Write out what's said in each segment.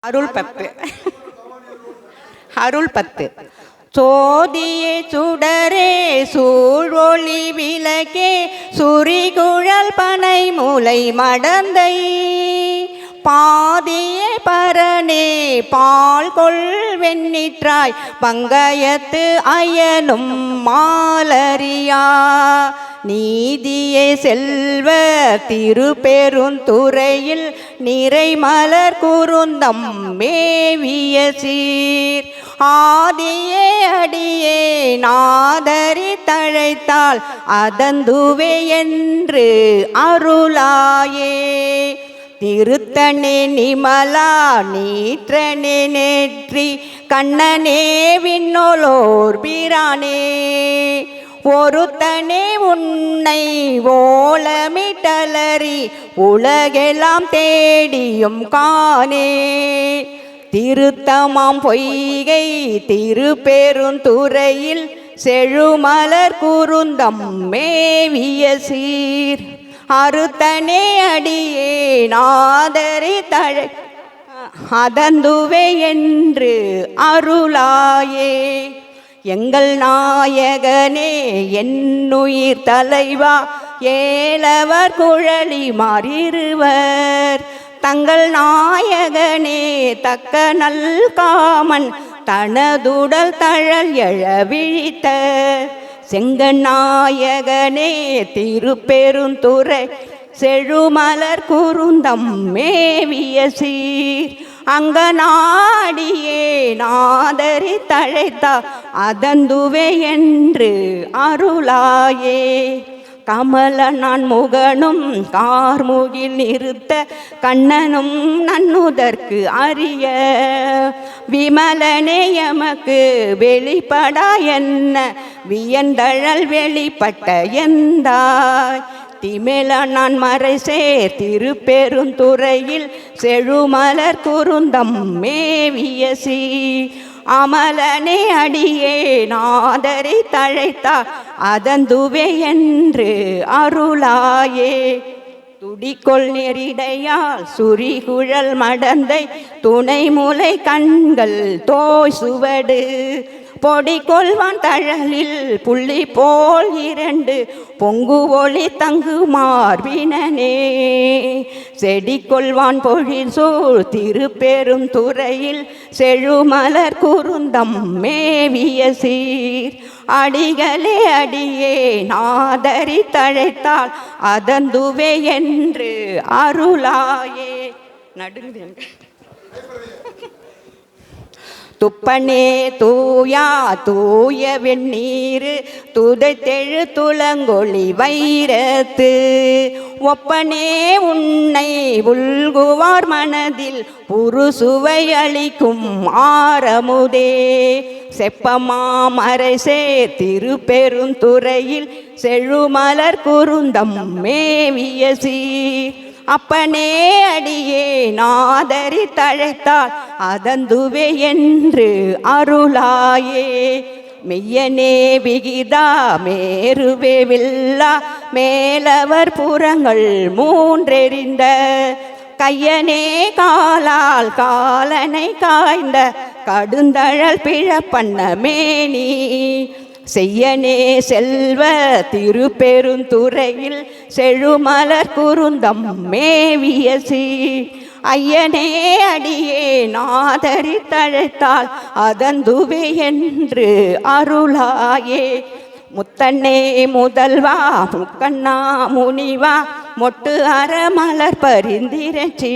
அருள் 10 அருள் 10 சோதியே சுடரே சூழொளி விளக்கே சுரிகுழல் பனை மூலை மடந்தை பாதியே பரனே பால் கொள் வெண்ணிற்றாய் பங்கயத்து அயனும் மாலரியா நீதியே செல்வ திருப்பெருந்துறையில் நிறைமலர் குருந்தம் மேவிய சீர் ஆதியே அடியே நாதரி தழைத்தாள் அதந்துவே என்று அருளாயே திருத்தனே நிமலா நீற்றனே நேற்றி கண்ணனே விண்ணோலோர் பிரானே ஒருத்தனே உன்னை ஓலமிட்டலறி உலகெல்லாம் தேடியும் காணே திருத்தமாம் பொய்கை திருப்பெருந்துறையில் செழுமலர் குருந்தம் மேவிய சீர் அறுத்தனே அடியே நாதரி தழை அதந்துவே என்று அருளாயே எங்கள் நாயகனே என்னுயிர் தலைவா ஏலவர் குழலி மாறிருவர் தங்கள் நாயகனே தக்க நல் காமன் தனதுடல் தழல் எழ விழித்த செங்கநாயகனே திருப்பெருந்துறை செழுமலர் குருந்தம் மேவிய சீர் அங்கநாடியே நாதரி தழைத்தா அதந்துவே என்று அருளாயே கமல நான் முகனும் கார்முகில் நிறுத்த கண்ணனும் நன்னுதற்கு அறிய விமலனே எமக்கு வெளிப்படா என்ன வியந்தழல் வெளிப்பட்ட எந்தாய் திமிழ நான் மறைசேர் திருப்பெருந்துறையில் செழுமலர் குருந்தம் மேவிய சீ அமலனே அடியே நாதரி தழைத்தா அதந்துவே என்று அருளாயே துடிக்கொள் நெறிடையால் சுரிகுழல் மடந்தை துணை முலை கண்கள் தோய் சுவடு பொடி கொள்வான் தழலில் புள்ளி போல் இரண்டு பொங்கு ஒளி தங்கு மார்பினே செடி கொள்வான் பொழில் சூழ் திருப்பெருந்துறையில் செழுமலர் குருந்தம் மேவிய சீர் அடிகளே அடியே நாதரி தழைத்தால் அதந்துவே என்று அருளாயே நடுங்க துப்பனே தூயா தூய வெண்ணீர் துதைத்தெழு துளங்கொளி வைரத்து ஒப்பனே உன்னை உள்குவார் மனதில் புருசுவை அளிக்கும் ஆரமுதே செப்பமாமரைசே திருப்பெருந்துறையில் செழுமலர் குருந்தம் மேவிய சீர் அப்பனே அடியே நாதரி தழைத்தாள் அதந்துவே என்று அருளாயே மெய்யனே விகிதா மேருவே வில்லா மேலவர் புறங்கள் மூன்றெறிந்த கையனே காலால் காலனை காய்ந்த கடுந்தழல் பிழப்பண்ண மேனி செய்யனே செல்வ திருப்பெருந்துறையில் செழுமலர் குருந்தம் மேவிய சீர் ஐயனே அடியே நாதரி தழைத்தாள் அதந்துவே என்று அருளாயே முத்தன்னே முதல்வா முக்கண்ணா முனிவா மொட்டு அறமலர் பரிந்திரச்சி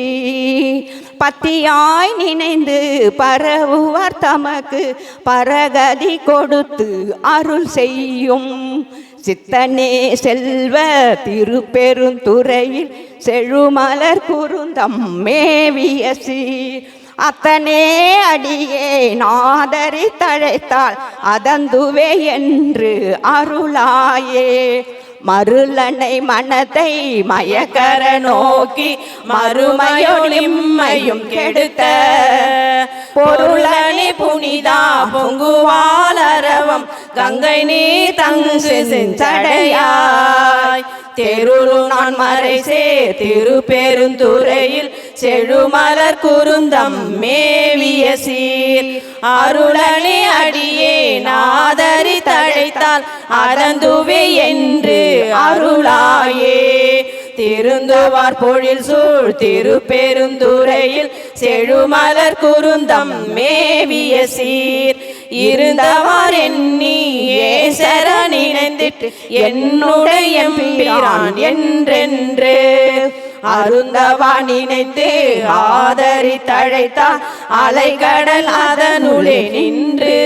பத்தியாய் நினைந்து பரவுவார் தமக்கு பரகதி கொடுத்து அருள் செய்யும் சித்தனே செல்வ திருப்பெருந்துறையில் செழுமலர் குருந்தம் மேவிய சீர் அத்தனே அடியே நாதரி தழைத்தாள் அதந்துவே என்று அருளாயே மருளனை மனத்தை மயக்கர நோக்கி மறுமையொளிம்மையும் கெடுத்த பொருளனி புனிதா பொங்குவாலரவம் கங்கை நீ தங்கு செஞ்சடையாய் தெருளு நான் மறைசே திருப்பெருந்துறையில் செழுமலர் குருந்தம் மேவிய சீர் அருளனே அடியே நாதரி தழைத்தால் அதந்துவே என்று அருளாயே திருந்துவார் பொழில் சூழ் திருப்பெருந்துறையில் செழுமலர் குருந்தம் மேவிய சீர் இருந்தவார் எண்ணி ஏசர நினைந்திட்டு என்னுடைய எம்பிரான் என்றென்று அருந்தவா நினைத்து ஆதரி தழைத்தால் அலைகடல் அதனுளே நின்று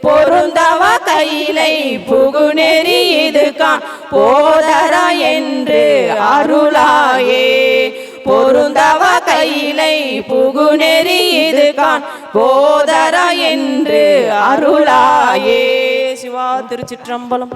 பொருந்தவா கையிலை புகுநெறி இதுகான் போதரா என்று அருளாயே பொருந்தவா கையிலை புகுநெறி இதுகான் போதரா என்று அருளாயே. சிவா திருச்சிற்றம்பலம்.